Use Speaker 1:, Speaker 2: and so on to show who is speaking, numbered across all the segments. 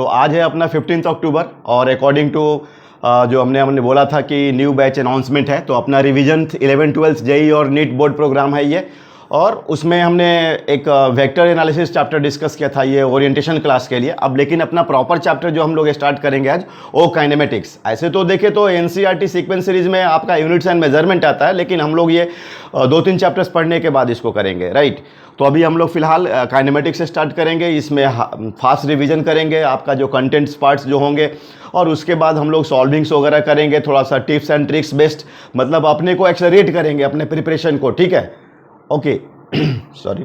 Speaker 1: तो आज है अपना 15 अक्टूबर और अकॉर्डिंग टू जो हमने बोला था कि न्यू बैच अनाउंसमेंट है, तो अपना रिवीजन 11 12 जेई और नीट बोर्ड प्रोग्राम है ये। और उसमें हमने एक वेक्टर एनालिसिस चैप्टर डिस्कस किया था ये ओरिएंटेशन क्लास के लिए। अब लेकिन अपना प्रॉपर चैप्टर जो हम लोग स्टार्ट करेंगे आज वो काइनेमेटिक्स। ऐसे तो देखे तो एनसीईआरटी सीक्वेंस सीरीज में आपका यूनिट्स एंड मेजरमेंट आता है, लेकिन हम लोग ये 2-3 चैप्टर्स पढ़ने के बाद इसको करेंगे, राइट। तो अभी हम लोग फिलहाल काइनेमेटिक्स से स्टार्ट करेंगे। इसमें फास्ट रिवीजन करेंगे आपका जो कंटेंट्स पार्ट्स जो होंगे, और उसके बाद हम लोग सॉल्विंग्स वगैरह करेंगे, थोड़ा सा टिप्स एंड ट्रिक्स बेस्ड, मतलब अपने को एक्सेलरेट करेंगे अपने प्रिपरेशन को, ठीक है, ओके। सॉरी।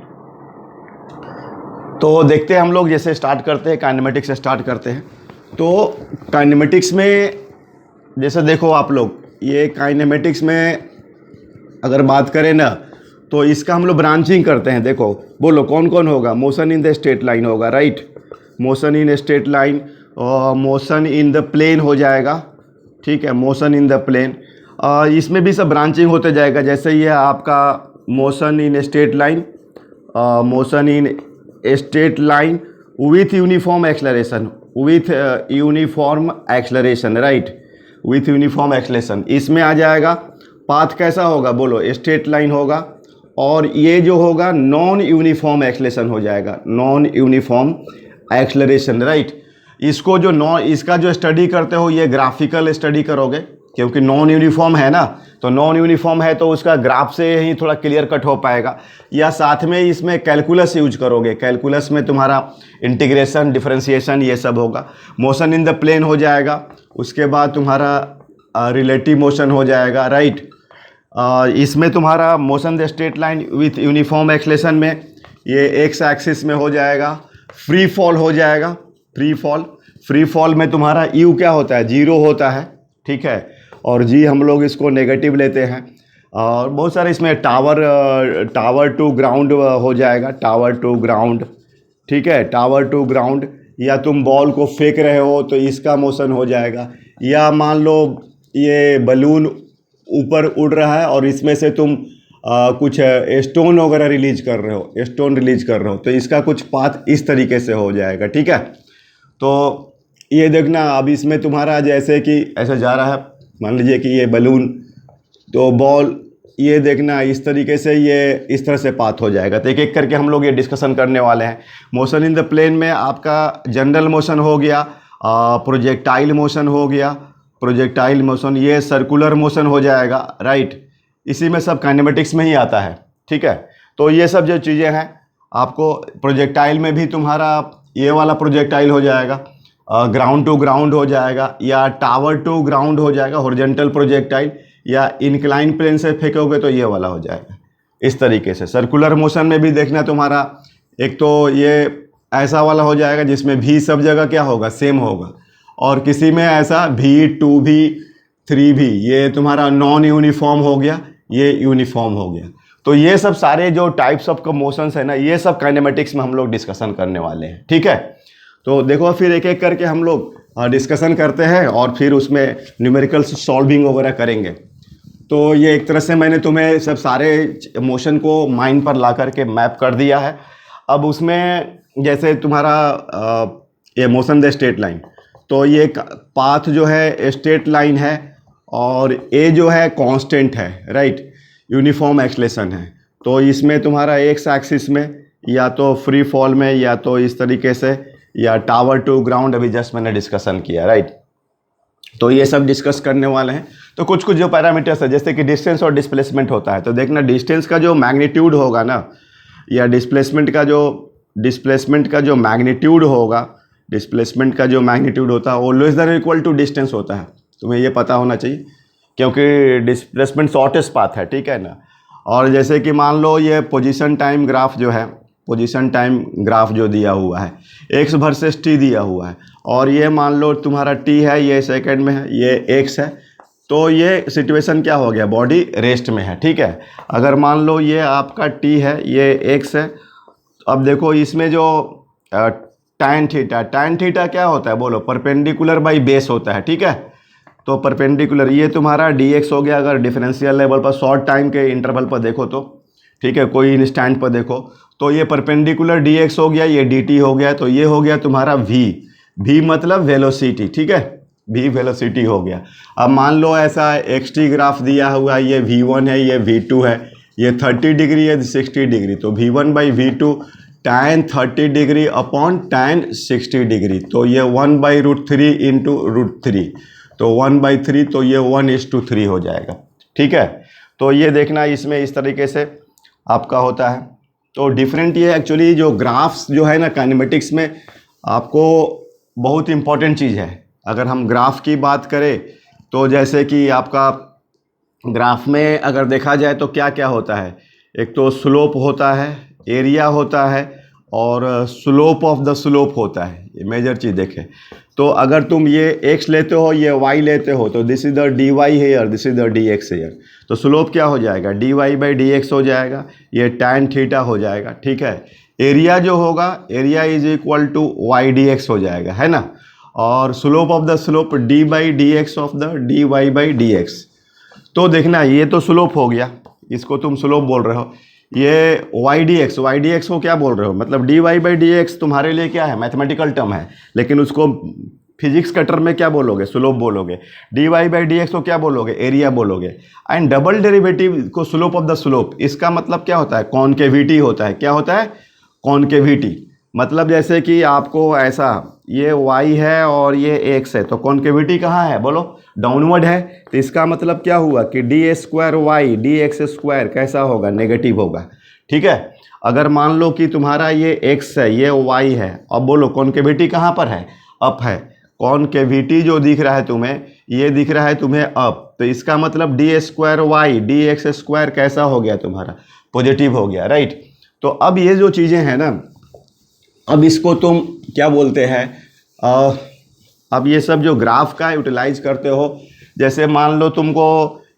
Speaker 1: तो देखते हैं हम लोग, जैसे स्टार्ट करते हैं काइनेमेटिक्स से स्टार्ट करते हैं। तो काइनेमेटिक्स में जैसे देखो आप लोग, ये काइनेमेटिक्स में अगर बात करें ना, तो इसका हम लोग ब्रांचिंग करते हैं। देखो बोलो कौन कौन होगा। Motion in the straight line होगा, right, motion in straight line, और मोशन इन द प्लेन हो जाएगा, ठीक है, मोशन इन द प्लेन। इसमें भी सब ब्रांचिंग होते जाएगा। जैसे ये आपका motion in straight line, motion in straight line with uniform acceleration, with uniform acceleration, right, with uniform acceleration. इसमें आ जाएगा पाथ कैसा होगा, बोलो स्ट्रेट लाइन होगा, और ये जो होगा नॉन यूनिफॉर्म एक्सलरेशन हो जाएगा, नॉन यूनिफॉर्म एक्सलरेशन, राइट। इसको जो इसका जो स्टडी करते हो ये ग्राफिकल स्टडी करोगे, क्योंकि नॉन यूनिफॉर्म है ना, तो नॉन यूनिफॉर्म है तो उसका ग्राफ से ही थोड़ा क्लियर कट हो पाएगा। या साथ में इसमें कैलकुलस यूज करोगे, कैलकुलस में तुम्हारा इंटीग्रेशन डिफरेंशिएशन ये सब होगा। मोशन इन द प्लेन हो जाएगा, उसके बाद तुम्हारा रिलेटिव मोशन हो जाएगा, राइट। इसमें तुम्हारा motion the straight line with uniform acceleration में ये एक्स एक्सिस में हो जाएगा। फ्री फॉल हो जाएगा, फ्री फॉल, फ्री फॉल में तुम्हारा यू क्या होता है, जीरो होता है, ठीक है, और जी हम लोग इसको नेगेटिव लेते हैं। और बहुत सारे इसमें टावर टू ग्राउंड हो जाएगा, टावर टू ग्राउंड, ठीक है, टावर टू ग्राउंड। या तुम बॉल को फेंक रहे हो तो इसका मोशन हो जाएगा। या मान लो ये बलून ऊपर उड़ रहा है और इसमें से तुम कुछ स्टोन वगैरह रिलीज कर रहे हो, स्टोन रिलीज कर रहे हो, तो इसका कुछ पाथ इस तरीके से हो जाएगा, ठीक है। तो ये देखना, अब इसमें तुम्हारा जैसे कि ऐसे जा रहा है, मान लीजिए कि ये बलून, तो बॉल, ये देखना इस तरीके से, ये इस तरह से पाथ हो जाएगा। तो एक एक करके हम लोग ये डिस्कशन करने वाले हैं। मोशन इन द प्लेन में आपका जनरल मोशन हो गया, प्रोजेक्टाइल मोशन हो गया, प्रोजेक्टाइल मोशन, ये सर्कुलर मोशन हो जाएगा, राइट। इसी में सब काइनेमेटिक्स में ही आता है, ठीक है। तो ये सब जो चीज़ें हैं आपको, प्रोजेक्टाइल में भी तुम्हारा ये वाला प्रोजेक्टाइल हो जाएगा, ग्राउंड टू ग्राउंड हो जाएगा, या टावर टू ग्राउंड हो जाएगा, हॉरिजॉन्टल प्रोजेक्टाइल, या इंक्लाइन प्लेन से फेंकोगे तो ये वाला हो जाएगा। इस तरीके से सर्कुलर मोशन में भी देखना तुम्हारा, एक तो ये ऐसा वाला हो जाएगा जिसमें भी सब जगह क्या होगा, सेम होगा, और किसी में ऐसा भी, 2 भी, 3 भी, ये तुम्हारा नॉन यूनिफॉर्म हो गया, ये यूनिफॉर्म हो गया। तो ये सब सारे जो टाइप्स ऑफ मोशंस है ना, ये सब काइनेमेटिक्स में हम लोग डिस्कशन करने वाले हैं, ठीक है। तो देखो फिर एक एक करके हम लोग डिस्कशन करते हैं और फिर उसमें न्यूमेरिकल सॉल्विंग वगैरह करेंगे। तो ये एक तरह से मैंने तुम्हें सब सारे मोशन को माइंड पर ला करके मैप कर दिया है। अब उसमें जैसे तुम्हारा ये मोशन द स्ट्रेट लाइन, तो ये पाथ जो है स्ट्रेट लाइन है, और ए जो है कांस्टेंट है, राइट, यूनिफॉर्म एक्सलेशन है। तो इसमें तुम्हारा एक्स एक्सिस में या तो फ्री फॉल में, या तो इस तरीके से, या टावर टू ग्राउंड, अभी जस्ट मैंने डिस्कशन किया, राइट। तो ये सब डिस्कस करने वाले हैं। तो कुछ कुछ जो पैरामीटर्स है, जैसे कि डिस्टेंस और डिस्प्लेसमेंट होता है, तो देखना डिस्टेंस का जो मैग्नीट्यूड होगा ना, या डिस्प्लेसमेंट का जो मैग्नीट्यूड होगा, डिस्प्लेसमेंट का जो मैग्नीट्यूड होता है वो less than equal to distance होता है। तुम्हें ये पता होना चाहिए, क्योंकि डिस्प्लेसमेंट शॉर्टेस्ट पाथ है, ठीक है ना। और जैसे कि मान लो ये पोजीशन टाइम ग्राफ जो है, पोजीशन टाइम ग्राफ जो दिया हुआ है, एक्स वर्सेस टी दिया हुआ है, और ये मान लो तुम्हारा टी है, ये सेकंड में है, ये एक्स है, तो ये सिचुएशन क्या हो गया, बॉडी रेस्ट में है, ठीक है। अगर मान लो ये आपका टी है, ये एक्स है, अब देखो इसमें जो tan थीटा क्या होता है, बोलो, परपेंडिकुलर बाई बेस होता है, ठीक है। तो परपेंडिकुलर ये तुम्हारा dx हो गया, अगर डिफरेंशियल लेवल पर शॉर्ट टाइम के इंटरवल पर देखो तो, ठीक है, कोई इंस्टेंट पर देखो तो ये परपेंडिकुलर dx हो गया, ये dt हो गया, तो ये हो गया तुम्हारा v। v मतलब वेलोसिटी, ठीक है, v वेलोसिटी हो गया। अब मान लो ऐसा एक्स टी ग्राफ दिया हुआ है, ये v1 है, ये v2 है, ये 30 डिग्री है, 60 डिग्री, तो v1 by v2 tan 30 degree upon tan 60 degree, तो ये 1/√3 इंटू √3, तो 1/3, तो ये 1:3 हो जाएगा, ठीक है। तो ये देखना इसमें इस तरीके से आपका होता है। तो डिफरेंट ये एक्चुअली जो ग्राफ्स जो है ना काइनेमेटिक्स में आपको बहुत इंपॉर्टेंट चीज़ है। अगर हम ग्राफ की बात करें तो जैसे कि आपका ग्राफ में अगर देखा जाए तो क्या क्या होता है, एक तो स्लोप होता है, एरिया होता है और स्लोप ऑफ द स्लोप होता है, ये मेजर चीज़ देखें। तो अगर तुम ये x लेते हो, ये y लेते हो, तो this is the dy here, this is the dx here, तो स्लोप क्या हो जाएगा, dy/dx हो जाएगा, ये tan थीटा हो जाएगा, ठीक है। एरिया जो होगा, area is equal to y dx हो जाएगा, है ना। और slope of the slope d/dx of the dy/dx। तो देखना ये तो स्लोप हो गया, इसको तुम स्लोप बोल रहे हो। ये y dx को क्या बोल रहे हो, मतलब dy/dx तुम्हारे लिए क्या है, मैथमेटिकल टर्म है, लेकिन उसको फिजिक्स का टर्म में क्या बोलोगे, स्लोप बोलोगे। dy/dx को क्या बोलोगे, एरिया बोलोगे। एंड डबल डेरिवेटिव को स्लोप ऑफ द स्लोप, इसका मतलब क्या होता है, कॉनकेविटी होता है। क्या होता है, कॉनकेविटी। मतलब जैसे कि आपको ऐसा ये y है और ये x है, तो कॉनकेविटी कहाँ है, बोलो, डाउनवर्ड है। तो इसका मतलब क्या हुआ कि d² dx² कैसा होगा, नेगेटिव होगा, ठीक है। अगर मान लो कि तुम्हारा ये x है, ये y है, अब बोलो कॉनकेविटी कहाँ पर है, अप है। कॉनकेविटी जो दिख रहा है तुम्हें, ये दिख रहा है तुम्हें अप, तो इसका मतलब d² dx² कैसा हो गया तुम्हारा, पॉजिटिव हो गया, राइट। तो अब ये जो चीज़ें हैं ना, अब इसको तुम क्या बोलते हैं, अब ये सब जो ग्राफ का यूटिलाइज करते हो, जैसे मान लो तुमको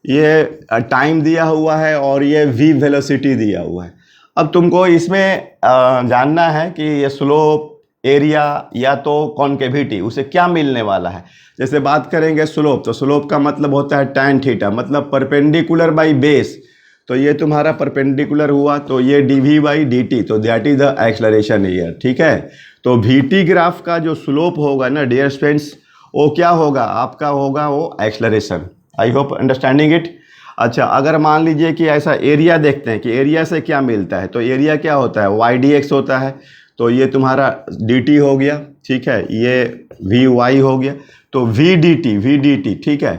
Speaker 1: ये टाइम दिया हुआ है और ये v वेलोसिटी दिया हुआ है। अब तुमको इसमें जानना है कि ये स्लोप, एरिया या तो कॉनकेविटी, उसे क्या मिलने वाला है। जैसे बात करेंगे स्लोप, तो स्लोप का मतलब होता है tan थीटा, मतलब परपेंडिकुलर बाई बेस, तो ये तुम्हारा परपेंडिकुलर हुआ, तो ये dv/dt, तो that is the acceleration here, ठीक है। तो vt ग्राफ का जो स्लोप होगा ना डियर स्टूडेंट्स, वो क्या होगा, आपका होगा वो acceleration. I hope understanding it. अच्छा, अगर मान लीजिए कि ऐसा एरिया देखते हैं कि एरिया से क्या मिलता है, तो एरिया क्या होता है, y dx होता है, तो ये तुम्हारा dt हो गया, ठीक है, ये vy हो गया, तो v dt, ठीक है।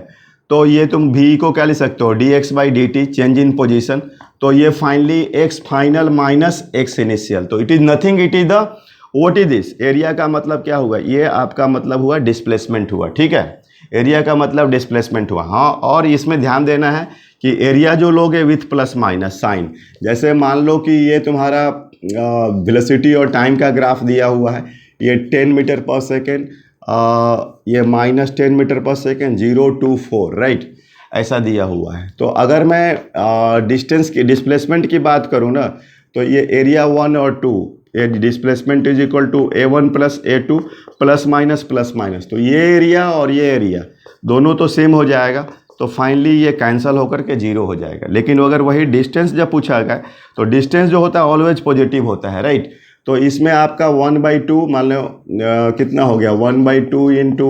Speaker 1: तो ये तुम v को क्या लिख सकते हो, dx/dt, चेंज इन पोजीशन, तो ये finally x final minus x initial, तो it is nothing, it is the what is this. Area का मतलब क्या हुआ, ये आपका मतलब हुआ डिस्प्लेसमेंट हुआ, ठीक है। एरिया का मतलब डिस्प्लेसमेंट हुआ, हाँ। और इसमें ध्यान देना है कि एरिया जो लोगे विथ प्लस माइनस साइन, जैसे मान लो कि ये तुम्हारा वेलोसिटी और टाइम का ग्राफ दिया हुआ है, ये 10 मीटर पर सेकेंड, ये -10 मीटर पर सेकेंड, 0 to 4, राइट, ऐसा दिया हुआ है। तो अगर मैं डिस्टेंस की, डिस्प्लेसमेंट की बात करूँ ना, तो ये एरिया 1 और 2, ये displacement is equal to a1 plus a2 plus minus, तो ये एरिया और ये एरिया दोनों तो सेम हो जाएगा, तो फाइनली ये कैंसिल होकर के 0 हो जाएगा। लेकिन अगर वही डिस्टेंस जब पूछा गया, तो डिस्टेंस जो होता है ऑलवेज पॉजिटिव होता है, राइट। तो इसमें आपका 1/2 मान लो कितना हो गया, 1/2 इंटू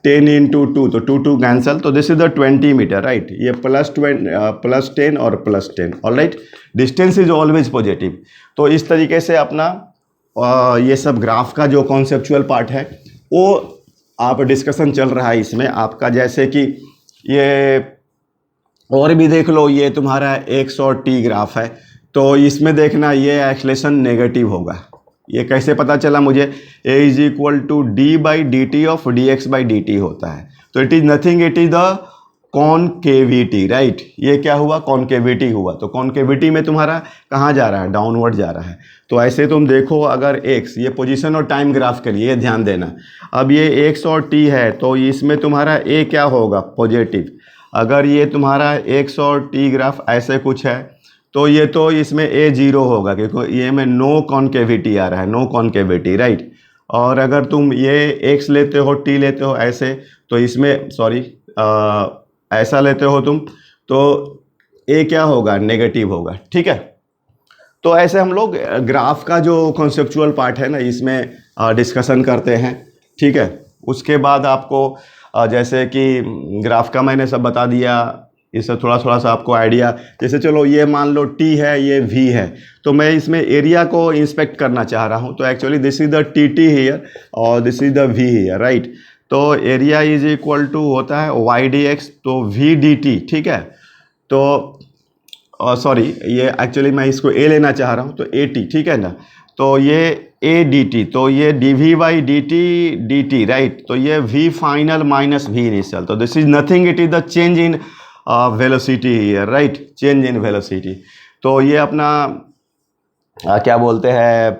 Speaker 1: 10 इंटू 2, तो 2 कैंसिल, तो this is the 20 metre, right. ये +10 और +10, alright. Distance is always positive. तो इस तरीके से अपना ये सब ग्राफ का जो कॉन्सेप्चुअल पार्ट है वो आप डिस्कशन चल रहा है इसमें आपका। जैसे कि ये और भी देख लो, ये तुम्हारा x और t ग्राफ है, तो इसमें देखना ये एक्सलेशन नेगेटिव होगा। ये कैसे पता चला मुझे, a is equal to d/dt of dx/dt होता है, तो it is nothing, it is the concavity, right. ये क्या हुआ, कॉनकेविटी हुआ, तो कॉनकेविटी में तुम्हारा कहाँ जा रहा है, डाउनवर्ड जा रहा है। तो ऐसे तुम देखो, अगर x, ये पोजीशन और टाइम ग्राफ के लिए ये ध्यान देना। अब ये x और t है, तो इसमें तुम्हारा a क्या होगा, पॉजिटिव। अगर ये तुम्हारा x और t ग्राफ ऐसे कुछ है, तो ये तो इसमें a 0 होगा, क्योंकि ये में नो कॉनकेविटी आ रहा है, नो कॉनकेविटी, राइट। और अगर तुम ये x लेते हो, t लेते हो ऐसे, तो इसमें ऐसा लेते हो तुम, तो a क्या होगा, नेगेटिव होगा, ठीक है। तो ऐसे हम लोग ग्राफ का जो कॉन्सेप्चुअल पार्ट है ना, इसमें डिस्कशन करते हैं। ठीक है। उसके बाद आपको जैसे कि ग्राफ का मैंने सब बता दिया, इससे थोड़ा थोड़ा सा आपको आइडिया, जैसे चलो ये मान लो टी है, ये वी है, तो मैं इसमें एरिया को इंस्पेक्ट करना चाह रहा हूँ। तो actually this is the T T here और this is the V here, right. तो एरिया इज इक्वल टू होता है वाई डी एक्स, तो वी डी टी, ठीक है। तो सॉरी, ये एक्चुअली मैं इसको ए लेना चाह रहा हूँ, तो ए टी, ठीक है ना। तो ये ए डी टी, तो ये D V by D T, right. तो ये V final minus V initial, तो this is nothing, it is the change in velocity here, right, change in velocity. तो ये अपना क्या बोलते हैं,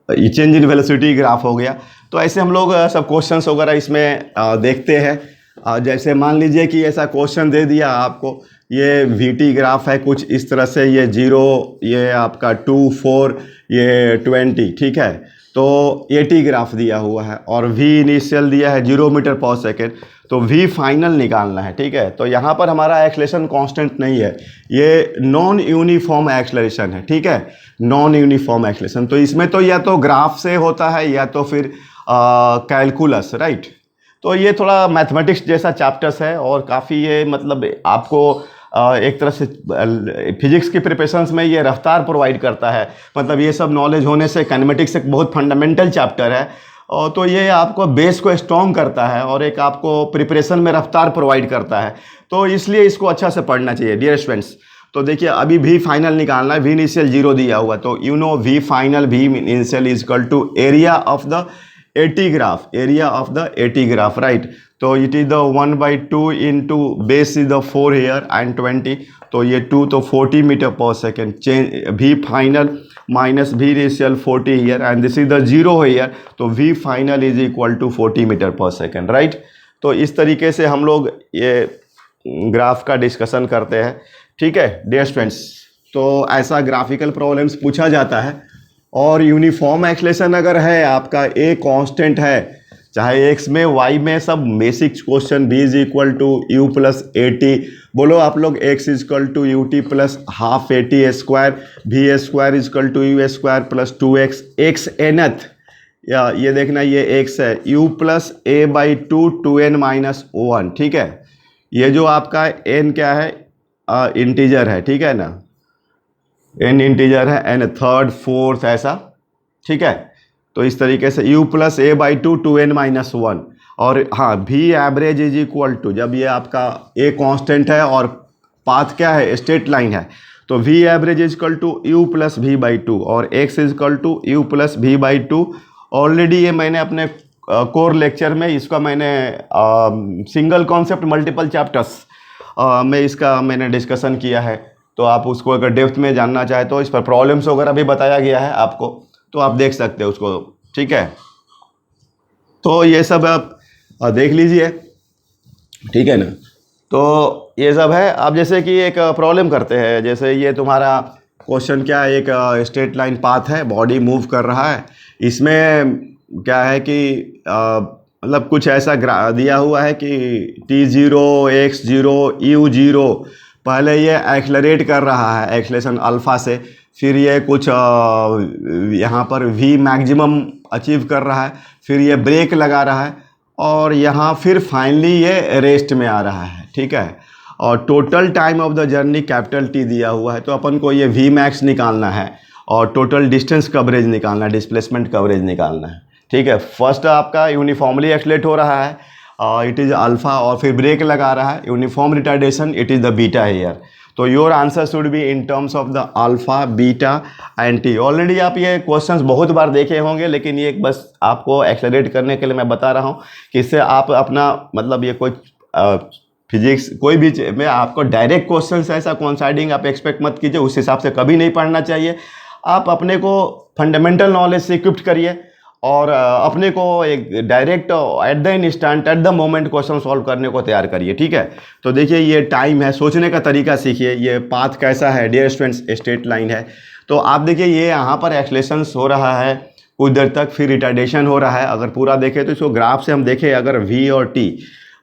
Speaker 1: ये चेंज इन वेलोसिटी ग्राफ हो गया। तो ऐसे हम लोग सब क्वेश्चंस वगैरह इसमें देखते हैं। जैसे मान लीजिए कि ऐसा क्वेश्चन दे दिया आपको, ये वीटी ग्राफ है कुछ इस तरह से, ये 0, ये आपका 2, 4, ये 20, ठीक है। तो एटी ग्राफ दिया हुआ है और वी इनिशियल दिया है 0 मीटर पर सेकेंड, तो वी फाइनल निकालना है, ठीक है। तो यहाँ पर हमारा एक्सेलरेशन कांस्टेंट नहीं है, ये नॉन यूनिफॉर्म एक्सेलरेशन है, ठीक है, नॉन यूनिफॉर्म एक्सेलरेशन। तो इसमें तो या तो ग्राफ से होता है या तो फिर कैलकुलस, राइट। तो ये थोड़ा मैथमेटिक्स जैसा चैप्टर्स है और काफ़ी ये मतलब आपको एक तरह से फिजिक्स की प्रिपरेशंस में ये रफ्तार प्रोवाइड करता है। मतलब ये सब नॉलेज होने से काइनेमेटिक्स एक बहुत फंडामेंटल चैप्टर है, और तो ये आपको बेस को स्ट्रॉन्ग करता है और एक आपको प्रिपरेशन में रफ्तार प्रोवाइड करता है। तो इसलिए इसको अच्छा से पढ़ना चाहिए डियर स्टूडेंट्स। तो देखिए अभी वी फाइनल निकालना है, वी इनिशियल 0 दिया हुआ, तो you know V final V initial is equal to area of the AT graph, area of the AT graph, right. तो it is the 1/2 into base is the 4 here and 20, तो ये 2 तो 40 metre पर second, change V final minus V initial 40 here and this is the 0 here, तो V final is equal to 40 metre पर second, right. तो इस तरीके से हम लोग ये ग्राफ का डिस्कशन करते हैं, ठीक है डियर स्टूडेंट्स। तो ऐसा ग्राफिकल प्रॉब्लम्स पूछा जाता है। और यूनिफॉर्म एक्सेलरेशन अगर है, आपका ए कांस्टेंट है, चाहे एक्स में वाई में, सब basic question, B is equal to U plus A T, बोलो आप लोग X is equal to U T plus half A T square, V A square is equal to U square plus 2x, X nth, या ये देखना ये X है, u plus A by 2n minus 1, ठीक है। ये जो आपका n क्या है, इंटीजर है, ठीक है ना, n इंटीजर है, n थर्ड फोर्थ ऐसा, ठीक है। तो इस तरीके से u plus A by 2n minus 1, और हाँ v average is equal to, जब ये आपका a कांस्टेंट है और पाथ क्या है, स्ट्रेट लाइन है, तो v average is equal to u plus V by 2 और x is equal to u plus V by 2। Already ये मैंने अपने कोर लेक्चर में इसका मैंने सिंगल कॉन्सेप्ट मल्टीपल चैप्टर्स में इसका मैंने डिस्कशन किया है। तो आप उसको अगर डेप्थ में जानना चाहे तो इस पर प्रॉब्लम्स वगैरह भी बताया गया है आपको, तो आप देख सकते हो उसको, ठीक है। तो ये सब आप देख लीजिए, ठीक है ना। तो ये सब है। अब जैसे कि एक प्रॉब्लम करते हैं, जैसे ये तुम्हारा क्वेश्चन क्या है, एक स्ट्रेट लाइन पाथ है, बॉडी मूव कर रहा है, इसमें क्या है कि मतलब कुछ ऐसा दिया हुआ है कि t0 x0 u0, पहले ये एक्सलरेट कर रहा है एक्सलेशन अल्फ़ा से, फिर ये कुछ यहाँ पर v मैक्सिमम अचीव कर रहा है, फिर ये ब्रेक लगा रहा है, और यहाँ फिर फाइनली ये रेस्ट में आ रहा है, ठीक है। और total time of the journey capital T दिया हुआ है, तो अपन को ये v मैक्स निकालना है और टोटल डिस्टेंस कवरेज निकालना है, डिस्प्लेसमेंट कवरेज निकालना है, ठीक है। फर्स्ट आपका यूनिफॉर्मली एक्सलेट हो रहा है, इट इज़ अल्फ़ा, और फिर ब्रेक लगा रहा है, uniform retardation, it is the beta here. तो your answer should be in terms of the alpha, beta and T. Already आप ये क्वेश्चंस बहुत बार देखे होंगे, लेकिन ये बस आपको एक्सेलरेट करने के लिए मैं बता रहा हूँ कि इससे आप अपना मतलब ये कोई फिजिक्स कोई भी में आपको डायरेक्ट क्वेश्चंस ऐसा कोइंसाइडिंग आप एक्सपेक्ट मत कीजिए, उस हिसाब से कभी नहीं पढ़ना चाहिए। आप अपने को फंडामेंटल नॉलेज से इक्विप्ड करिए और अपने को एक direct at the instant at the moment question solve करने को तैयार करिए, ठीक है। तो देखिए ये टाइम है, सोचने का तरीका सीखिए, ये पाथ कैसा है डियर स्टूडेंट्स, स्ट्रेट लाइन है। तो आप देखिए ये यहाँ पर एक्सलेशन हो रहा है कुछ देर तक, फिर रिटार्डेशन हो रहा है। अगर पूरा देखें तो इसको ग्राफ से हम देखें, अगर v और t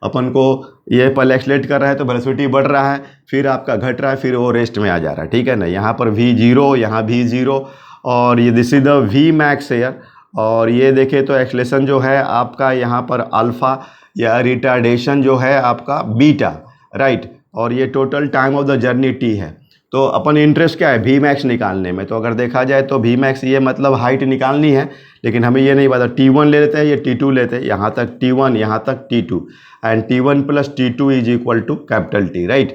Speaker 1: अपन को ये पहले एक्सलेट कर रहा है तो वेलोसिटी बढ़ रहा है, फिर आपका घट रहा है, फिर वो रेस्ट में आ जा रहा है, ठीक है ना। यहाँ पर v0, यहाँ v0, और ये this is the v max here, और ये देखें तो एक्सलेशन जो है आपका यहाँ पर अल्फ़ा या रिटार्डेशन जो है आपका बीटा, राइट। और ये total time of the journey T है। तो अपन इंटरेस्ट क्या है, वी मैक्स निकालने में। तो अगर देखा जाए तो वी मैक्स ये मतलब हाइट निकालनी है, लेकिन हमें ये नहीं पता T1 ले लेते हैं या T2 लेते हैं। यहाँ तक T1, यहाँ तक T2, and T1 plus T2 is equal to capital T, right.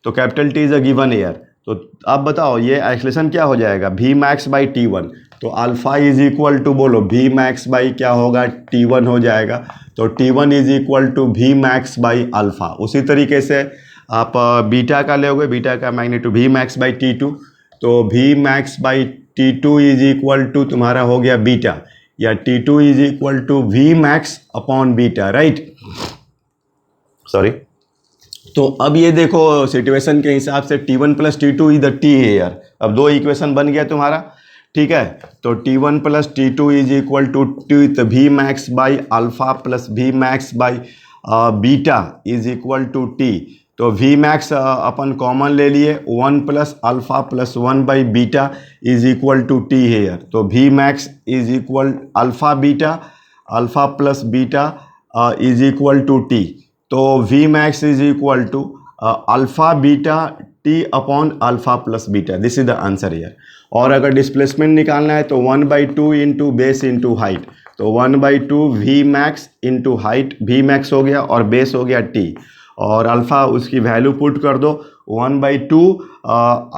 Speaker 1: तो capital T is a given here. तो अब बताओ ये एक्सलेशन क्या हो जाएगा, वी मैक्स बाई T1। तो अल्फ़ा इज इक्वल टू, बोलो, वी मैक्स बाई क्या होगा, T1 हो जाएगा। तो T1 is equal to V max by alpha. उसी तरीके से आप बीटा का लोगे, बीटा का magnitude V max by T2। तो V max by T2 is equal to तुम्हारा हो गया बीटा, या T2 is equal to V max upon beta, right. Sorry. तो अब ये देखो सिचुएशन के हिसाब से T1 प्लस T2 इधर T है यार। अब दो इक्वेशन बन गया तुम्हारा, ठीक है। तो T1 plus T2 is equal to V max by alpha plus V max by beta is equal to T। तो वी मैक्स अपन कॉमन ले लिए, 1 plus alpha plus 1 by beta is equal to T here. तो V max is equal alpha beta, alpha plus beta is equal to T। तो V max is equal to alpha beta T upon alpha plus beta. This is the answer here. और अगर displacement निकालना है तो 1/2 into base into height. तो 1/2 V max into height, V max हो गया और बेस हो गया T। और अल्फ़ा उसकी वैल्यू पुट कर दो, 1/2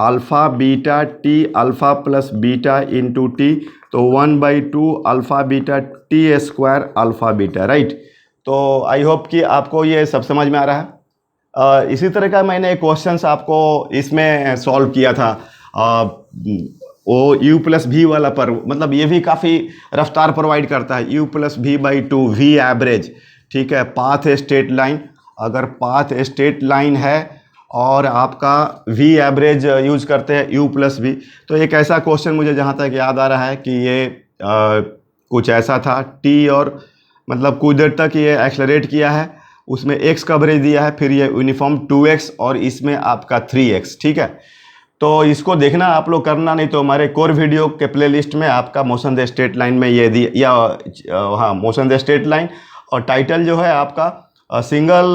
Speaker 1: alpha beta T alpha plus beta into T। तो 1/2 alpha beta T square alpha beta, right. तो आई होप कि आपको ये सब समझ में आ रहा है। इसी तरह का मैंने एक क्वेश्चन आपको इसमें सॉल्व किया था, वो u प्लस भी वाला पर, मतलब ये भी काफ़ी रफ्तार प्रोवाइड करता है। u प्लस भी बाई 2 वी एवरेज, ठीक है। पाथ स्ट्रेट लाइन, अगर पाथ स्ट्रेट लाइन है और आपका v एवरेज यूज करते हैं u प्लस भी। तो एक ऐसा क्वेश्चन मुझे जहाँ तक याद आ रहा है कि ये कुछ ऐसा था, t और मतलब कुछ देर तक ये एक्सलरेट किया है, उसमें x कवरेज दिया है, फिर ये यूनिफॉर्म 2x और इसमें आपका 3x, ठीक है। तो इसको देखना आप लोग, करना नहीं तो हमारे कोर वीडियो के प्लेलिस्ट में आपका मोशन द स्ट्रेट लाइन में ये दिया, या हाँ मोशन द स्ट्रेट लाइन, और टाइटल जो है आपका सिंगल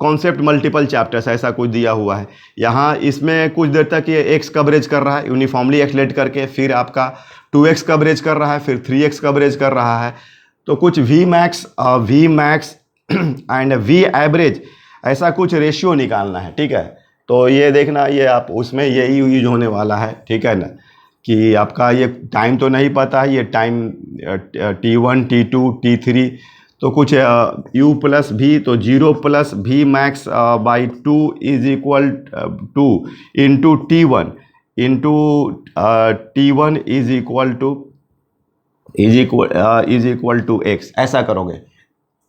Speaker 1: कॉन्सेप्ट मल्टीपल चैप्टर्स, ऐसा कुछ दिया हुआ है। यहाँ इसमें कुछ देर तक ये x कवरेज कर रहा है यूनिफॉर्मली एक्सलेट करके, फिर आपका 2x कवरेज कर रहा है, फिर 3x कवरेज कर रहा है। तो कुछ V max and V average ऐसा कुछ रेशियो निकालना है, ठीक है। तो ये देखना, ये आप उसमें यही यूज होने वाला है, ठीक है ना, कि आपका ये टाइम तो नहीं पता है, ये टाइम T1 T2 T3, तो कुछ u प्लस भी, तो 0 plus V max by 2 is equal to into T1 into T1 is equal to x, ऐसा करोगे।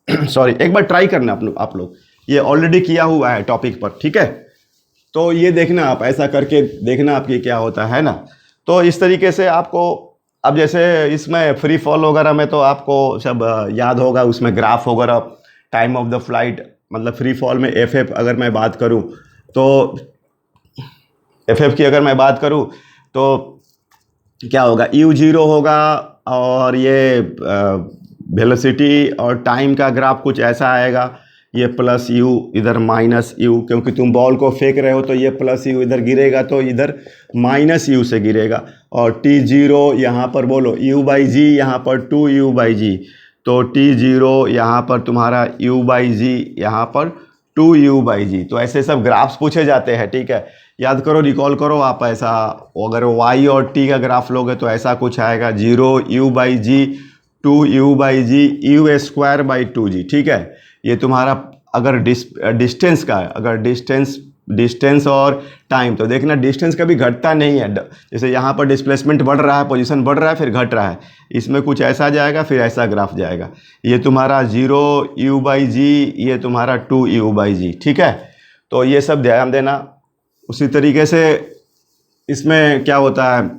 Speaker 1: सॉरी, एक बार ट्राई करना आप लोग, ये ऑलरेडी किया हुआ है टॉपिक पर, ठीक है। तो ये देखना, आप ऐसा करके देखना आपकी क्या होता है ना। तो इस तरीके से आपको, अब जैसे इसमें फ्री फॉल वगैरह में तो आपको सब याद होगा, उसमें ग्राफ वगैरह, टाइम ऑफ द फ्लाइट, मतलब फ्री फॉल में FF अगर मैं बात करूं तो FF की अगर मैं बात करूं तो क्या होगा, u0 होगा, और ये वेलोसिटी और टाइम का ग्राफ कुछ ऐसा आएगा, ये प्लस u इधर माइनस u, क्योंकि तुम बॉल को फेंक रहे हो तो ये प्लस u इधर गिरेगा तो इधर माइनस u से गिरेगा। और t0 यहाँ पर बोलो u/g, यहाँ पर 2u/g, तो t0 यहाँ पर तुम्हारा u/g, यहाँ पर 2u/g। तो ऐसे सब ग्राफ्स पूछे जाते हैं, ठीक है। याद करो, रिकॉल करो आप, ऐसा अगर y और t का ग्राफ लोगे तो ऐसा कुछ आएगा, 0u/g 2u/g u square by 2g, ठीक है। ये तुम्हारा अगर डिस्टेंस का है, अगर डिस्टेंस और टाइम, तो देखना डिस्टेंस कभी घटता नहीं है। जैसे यहाँ पर डिस्प्लेसमेंट बढ़ रहा है, पोजीशन बढ़ रहा है, फिर घट रहा है, इसमें कुछ ऐसा जाएगा, फिर ऐसा ग्राफ जाएगा। ये तुम्हारा 0u/g, ये तुम्हारा 2u/g, ठीक है। तो ये सब ध्यान देना। उसी तरीके से इसमें क्या होता है,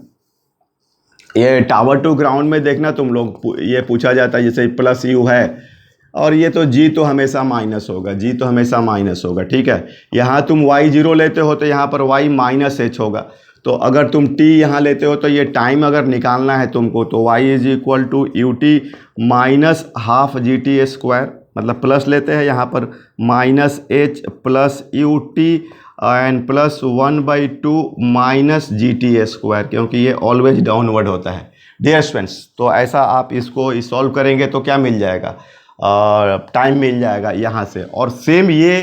Speaker 1: ये टावर टू ग्राउंड में देखना तुम लोग, ये पूछा जाता है जैसे प्लस u है, और ये तो g तो हमेशा माइनस होगा, g तो हमेशा माइनस होगा, ठीक है। यहाँ तुम y0 लेते हो तो यहाँ पर y -h होगा। तो अगर तुम t यहाँ लेते हो तो ये टाइम अगर निकालना है तुमको तो y is equal to U T minus half G T square, मतलब प्लस लेते हैं यहाँ पर minus H plus U T and plus 1/2 minus G T square, क्योंकि ये ऑलवेज डाउनवर्ड होता है डियर स्टूडेंट्स। तो ऐसा आप इसको सॉल्व करेंगे तो क्या मिल जाएगा, टाइम मिल जाएगा यहाँ से। और सेम ये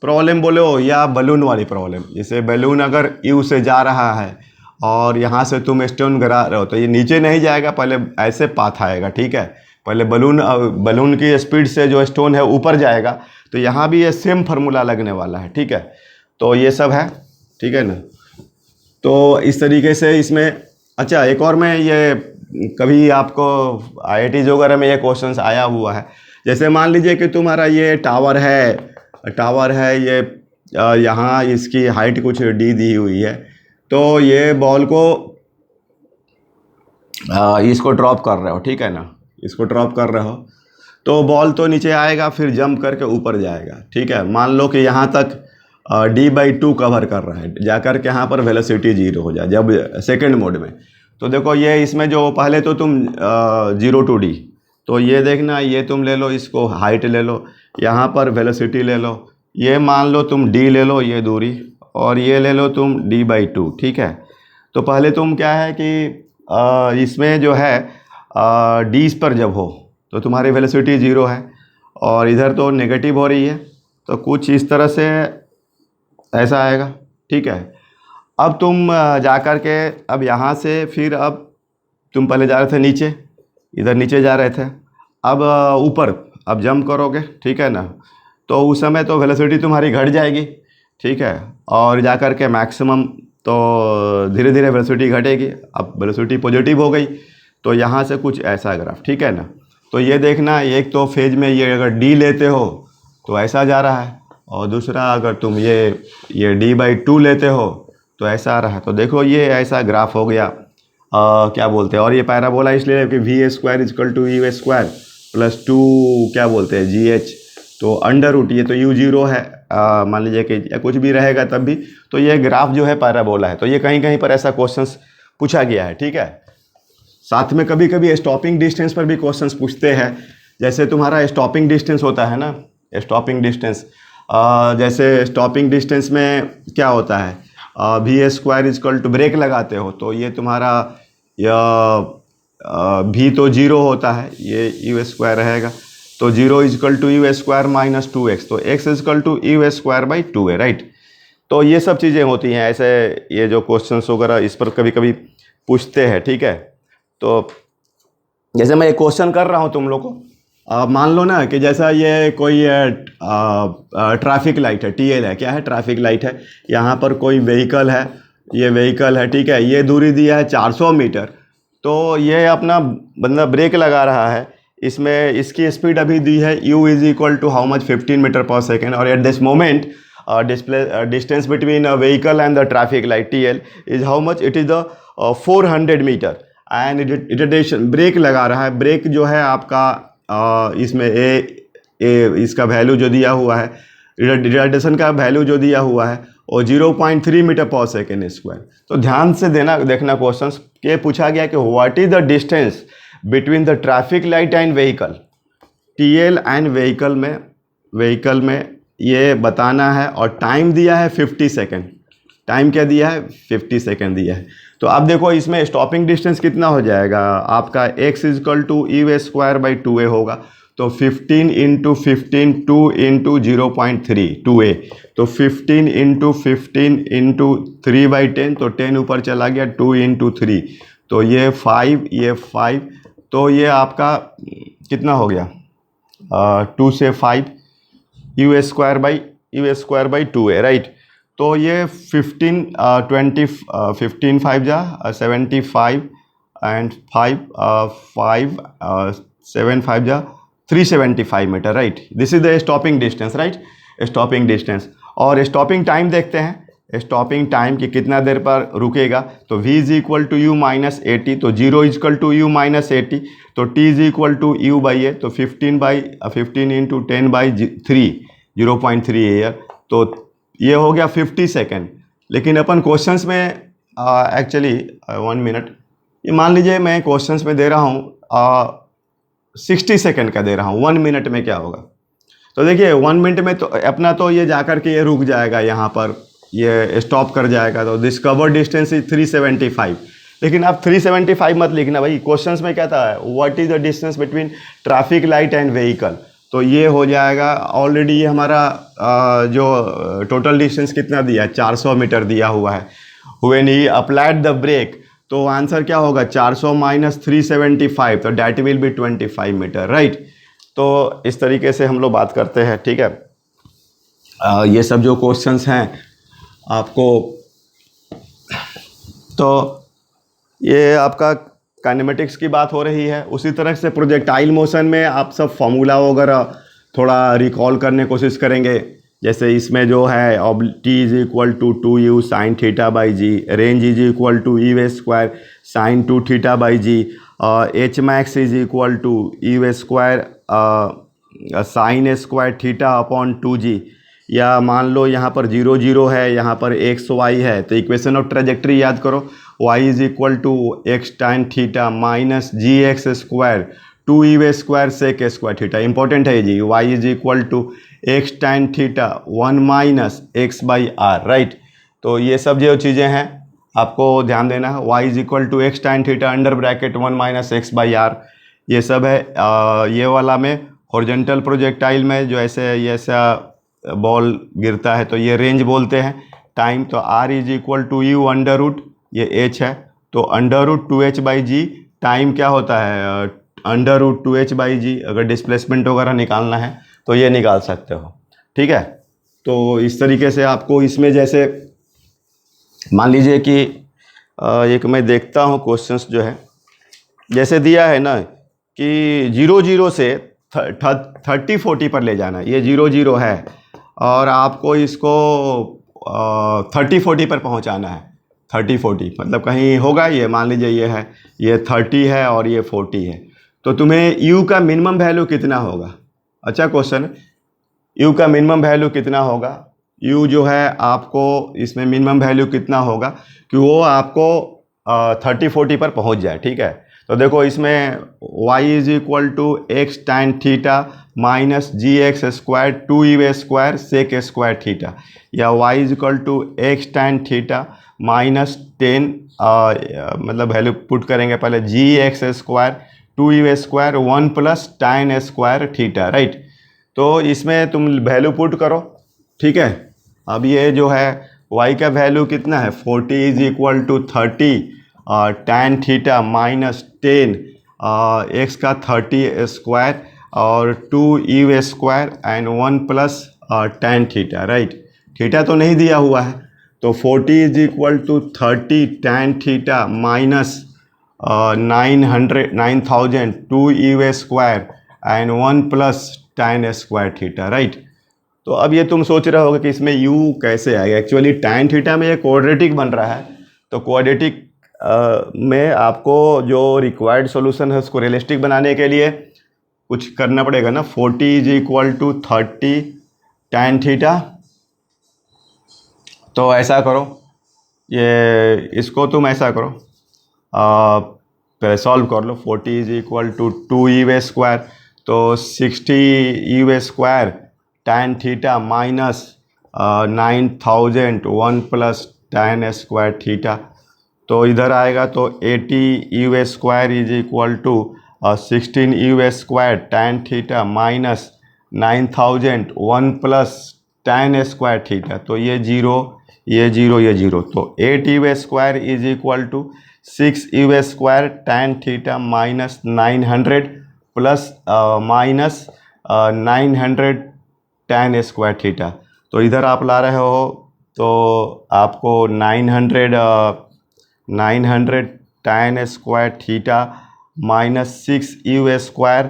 Speaker 1: प्रॉब्लम बोले हो या बलून वाली प्रॉब्लम, जैसे बलून अगर यू से जा रहा है और यहाँ से तुम स्टोन गिरा रहे हो तो ये नीचे नहीं जाएगा, पहले ऐसे पाथ आएगा, ठीक है। पहले बलून की स्पीड से जो स्टोन है ऊपर जाएगा, तो यहाँ भी ये सेम फार्मूला लगने वाला है, ठीक है। तो ये सब है, ठीक है ना। तो इस तरीके से इसमें अच्छा एक और मैं ये कभी आपको IIT वगैरह में ये क्वेश्चंस आया हुआ है, जैसे मान लीजिए कि तुम्हारा ये टावर है ये यहाँ इसकी हाइट कुछ d दी हुई है, तो ये बॉल को इसको ड्रॉप कर रहे हो, ठीक है ना, इसको ड्रॉप कर रहे हो तो बॉल तो नीचे आएगा फिर जंप करके ऊपर जाएगा, ठीक है। मान लो कि यहाँ तक d/2 कवर कर रहा है, जाकर के यहाँ पर वेलोसिटी 0 हो जाए जब सेकंड मोड में। तो देखो ये इसमें जो पहले तो तुम 0 to d, तो ये देखना ये तुम ले लो, इसको हाइट ले लो, यहाँ पर वेलोसिटी ले लो, ये मान लो तुम d ले लो ये दूरी, और ये ले लो तुम d/2, ठीक है। तो पहले तुम क्या है कि इसमें जो है d पर जब हो तो तुम्हारी वेलोसिटी 0 है और इधर तो नेगेटिव हो रही है, तो कुछ इस तरह से ऐसा आएगा, ठीक है। अब तुम जा कर के अब यहाँ से फिर अब तुम पहले जा रहे थे नीचे, इधर नीचे जा रहे थे, अब ऊपर अब जंप करोगे, ठीक है ना। तो उस समय तो वेलोसिटी तुम्हारी घट जाएगी, ठीक है, और जा कर के मैक्सिमम तो धीरे धीरे वेलोसिटी घटेगी। अब वेलोसिटी पॉजिटिव हो गई तो यहाँ से कुछ ऐसा ग्राफ, ठीक है ना। तो ये देखना एक तो फेज में ये अगर d लेते हो तो ऐसा जा रहा है, और दूसरा अगर तुम ये d/2 लेते हो तो ऐसा आ रहा है। तो देखो ये ऐसा ग्राफ हो गया, क्या बोलते हैं, और ये पैराबोला इसलिए कि v² equal to u² plus 2 क्या बोलते हैं gh, तो अंडर रूट ये तो u0 है, मान लीजिए कि या कुछ भी रहेगा तब भी, तो ये ग्राफ जो है पैराबोला है। तो ये कहीं कहीं पर ऐसा क्वेश्चंस पूछा गया है, ठीक है। साथ में कभी कभी स्टॉपिंग डिस्टेंस पर भी क्वेश्चंस पूछते हैं, जैसे तुम्हारा स्टॉपिंग डिस्टेंस होता है ना, स्टॉपिंग डिस्टेंस, जैसे स्टॉपिंग डिस्टेंस में क्या होता है, v² इक्वल टू ब्रेक लगाते हो तो ये तुम्हारा v तो 0 होता है, ये u² रहेगा, तो 0 equal to u² minus 2x, तो x इक्वल टू u²/2 है, राइट। तो ये सब चीज़ें होती हैं ऐसे, ये जो क्वेश्चंस वगैरह इस पर कभी कभी पूछते हैं, ठीक है। तो जैसे मैं एक क्वेश्चन कर रहा हूँ तुम लोग को, मान लो ना कि जैसा ये कोई ट्रैफिक लाइट है, TL है, क्या है, ट्रैफिक लाइट है, यहाँ पर कोई व्हीकल है, ये व्हीकल है, ठीक है, ये दूरी दिया है 400 मीटर, तो ये अपना बंदा ब्रेक लगा रहा है, इसमें इसकी स्पीड अभी दी है u is equal to how much 15 metre पर सेकेंड, और at this moment distance between a vehicle and the traffic light TL is how much, it is the 400 metre, and retardation brake लगा रहा है, break जो है आपका इसमें इसका वैल्यू जो दिया हुआ है, रिटार्डेशन का वैल्यू जो दिया हुआ है और 0.3 मीटर पर सेकेंड स्क्वायर। तो ध्यान से देखना क्वेश्चंस के पूछा गया कि what is the distance between the traffic light and vehicle, TL and vehicle में ये बताना है, और टाइम दिया है 50 सेकेंड, टाइम क्या दिया है 50 सेकेंड दिया है। तो अब देखो इसमें स्टॉपिंग डिस्टेंस कितना हो जाएगा आपका, x इक्वल टू u²/2a होगा, तो 15 × 15 2 × 0.3 2a, तो 15 × 15 × 3/10, तो 10 ऊपर चला गया, 2 × 3, तो ये 5, ये 5, तो ये आपका कितना हो गया 2 से 5 u²/2a, राइट। तो ये 15 5 जा 75 एंड 5 7 5 जा 375 metre, right. This is the stopping distance, right, stopping distance. और स्टॉपिंग टाइम देखते हैं, स्टॉपिंग टाइम कि कितना देर पर रुकेगा, तो v is equal to u-80, तो 0 इज इक्वल टू u-80, तो t is equal to u/a, तो 15 × 10/3 0.3 ईयर, तो ये हो गया 50 सेकेंड। लेकिन अपन क्वेश्चंस में एक्चुअली 1 मिनट, ये मान लीजिए मैं क्वेश्चंस में दे रहा हूँ 60 सेकंड का दे रहा हूँ, 1 मिनट में क्या होगा। तो देखिए 1 मिनट में तो अपना तो ये जा कर के ये रुक जाएगा, यहाँ पर ये स्टॉप कर जाएगा। तो दिस कवर डिस्टेंस इज 375। लेकिन आप 375 मत लिखना भाई, क्वेश्चंस में क्या था, what is the distance between traffic light and vehicle. तो ये हो जाएगा ऑलरेडी, ये हमारा जो टोटल डिस्टेंस कितना दिया है, 400 मीटर दिया हुआ है। When he applied the brake, तो आंसर क्या होगा, 400 माइनस 375, तो that will be 25 metre, right. तो इस तरीके से हम लोग बात करते हैं, ठीक है। ये सब जो क्वेश्चंस हैं आपको, तो ये आपका काइनेमेटिक्स की बात हो रही है। उसी तरह से प्रोजेक्टाइल मोशन में आप सब फॉर्मूला वगैरह थोड़ा रिकॉल करने की कोशिश करेंगे। जैसे इसमें जो है T is equal to 2u sine theta by G, range is equal to E way square sine 2 theta by G, H max is equal to E way square sine square theta upon 2g। या मान लो यहाँ पर 0 0 है, यहाँ पर x Y है, तो equation of trajectory याद करो, y is equal to X tan theta minus G X square 2 E way square sec square theta. Important है जी, y is equal to X tan theta 1 minus X by R, right. तो ये सब जो चीज़ें हैं आपको ध्यान देना है। y is equal to X tan theta under bracket 1 minus X by R, ये सब है। ये वाला में हॉरिजॉन्टल प्रोजेक्टाइल में जो ऐसा बॉल गिरता है तो ये रेंज बोलते हैं। टाइम तो r is equal to U under root, ये h है, तो under root 2h by G. Time क्या होता है, अंडर रूट 2h बाई जी। अगर डिस्प्लेसमेंट वगैरह निकालना है तो ये निकाल सकते हो, ठीक है। तो इस तरीके से आपको इसमें जैसे मान लीजिए कि एक मैं देखता हूँ क्वेश्चंस जो है, जैसे दिया है ना कि 0 0 से 30 40 पर ले जाना, ये 0 0 है और आपको इसको 30 40 पर पहुंचाना है। 30 40 मतलब कहीं होगा, ये मान लीजिए ये है, ये 30 है और ये 40 है, तो तुम्हें u का मिनिमम वैल्यू कितना होगा। अच्छा क्वेश्चन है, u का मिनिमम वैल्यू कितना होगा। u जो है आपको इसमें मिनिमम वैल्यू कितना होगा कि वो आपको 30 40 पर पहुंच जाए, ठीक है। तो देखो इसमें y is equal to X tan theta minus G X square 2 E way square sec square theta, या y is equal to X tan theta minus 10 मतलब वैल्यू पुट करेंगे पहले जी एक्स स्क्वायर 2 ई वे square 1 plus tan square theta, right. तो इसमें तुम value put करो, ठीक है। अब ये जो है y का वैल्यू कितना है, 40 is equal to 30 tan theta minus 10 X का 30 स्क्वायर और 2 ई वे square and 1 plus tan theta, right. Theta तो नहीं दिया हुआ है, तो 40 is equal to 30 tan theta minus 9000 2 E way square and 1 plus tan square theta, right. तो अब ये तुम सोच रहे होगे कि इसमें u कैसे आएगा। एक्चुअली tan थीटा में ये क्वाड्रेटिक बन रहा है, तो क्वाड्रेटिक में आपको जो रिक्वायर्ड सॉल्यूशन है उसको रियलिस्टिक बनाने के लिए कुछ करना पड़ेगा ना। 40 is equal to 30 tan theta, तो ऐसा करो, ये इसको तुम ऐसा करो, पहले सॉल्व कर लो। 40 is equal to 2 E way square, तो 60 ई वे square tan theta minus 9000 1 plus tan square theta, तो इधर आएगा तो 80 ई वे स्क्वायर इज इक्वल टू 16 ई वे square tan theta minus 9000 1 plus tan square theta, तो ये 0 ये 0 ये 0, तो 8 ई वे स्क्वायर इज इक्वल टू 6 ई वे square tan theta minus 900 plus minus 900 tan square theta. तो इधर आप ला रहे हो तो आपको 900 tan square theta minus 6 U square,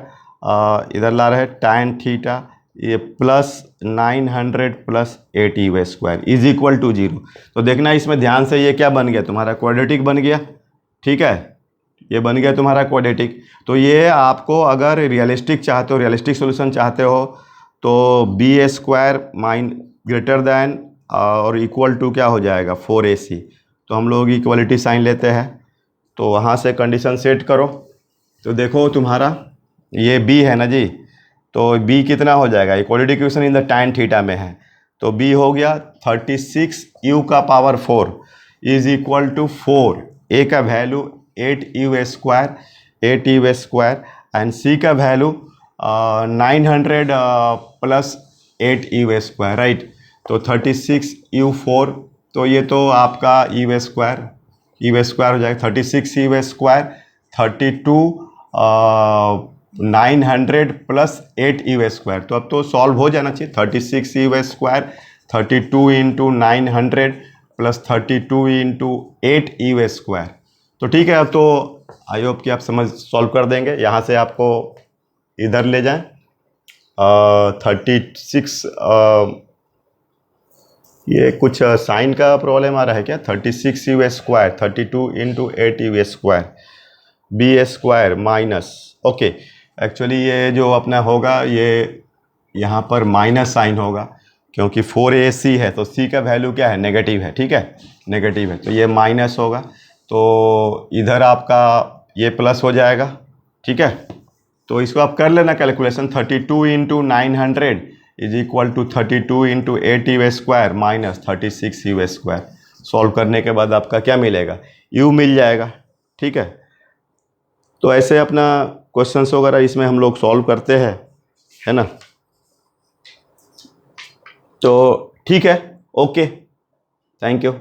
Speaker 1: इधर ला रहे tan थीटा, ये plus 900 plus 8 U square is equal to 0। तो देखना इसमें ध्यान से, ये क्या बन गया, तुम्हारा क्वाड्रेटिक बन गया, ठीक है। ये बन गया तुम्हारा क्वाड्रेटिक। तो ये आपको अगर रियलिस्टिक चाहते हो, रियलिस्टिक सोल्यूशन चाहते हो, तो B square minus greater than और इक्वल टू क्या हो जाएगा 4ac। तो हम लोग इक्वलिटी साइन लेते हैं, तो वहाँ से कंडीशन सेट करो। तो देखो तुम्हारा ये b है ना जी, तो b कितना हो जाएगा, equality equation in the tan theta में है, तो b हो गया 36u का power 4 is equal to 4, a का value 8u square, 8u square and c का value 900 plus 8u square, right. तो 36u4, तो ये तो आपका u स्क्वायर हो जाएगा 36u square, 900 plus 8u square, तो अब तो सॉल्व हो जाना चाहिए। 36u square 32 into 900 plus 32 into 8u square, तो ठीक है। अब तो आई होप कि आप सॉल्व कर देंगे। यहाँ से आपको इधर ले जाएं, 36 ये कुछ साइन का प्रॉब्लम आ रहा है क्या, 36u square 32 into 8u square b square minus, okay actually ये जो अपना होगा ये यहाँ पर माइनस साइन होगा, क्योंकि 4ac है तो c का वैल्यू क्या है, नेगेटिव है, ठीक है, नेगेटिव है, तो ये माइनस होगा, तो इधर आपका ये प्लस हो जाएगा, ठीक है। तो इसको आप कर लेना calculation, 32 into 900 is equal to 32 into 8u square minus 36u square. Solve करने के बाद आपका क्या मिलेगा, u मिल जाएगा, ठीक है। तो ऐसे अपना क्वेश्चंस वगैरह इसमें हम लोग सॉल्व करते हैं, है ना। तो ठीक है, ओके, थैंक यू।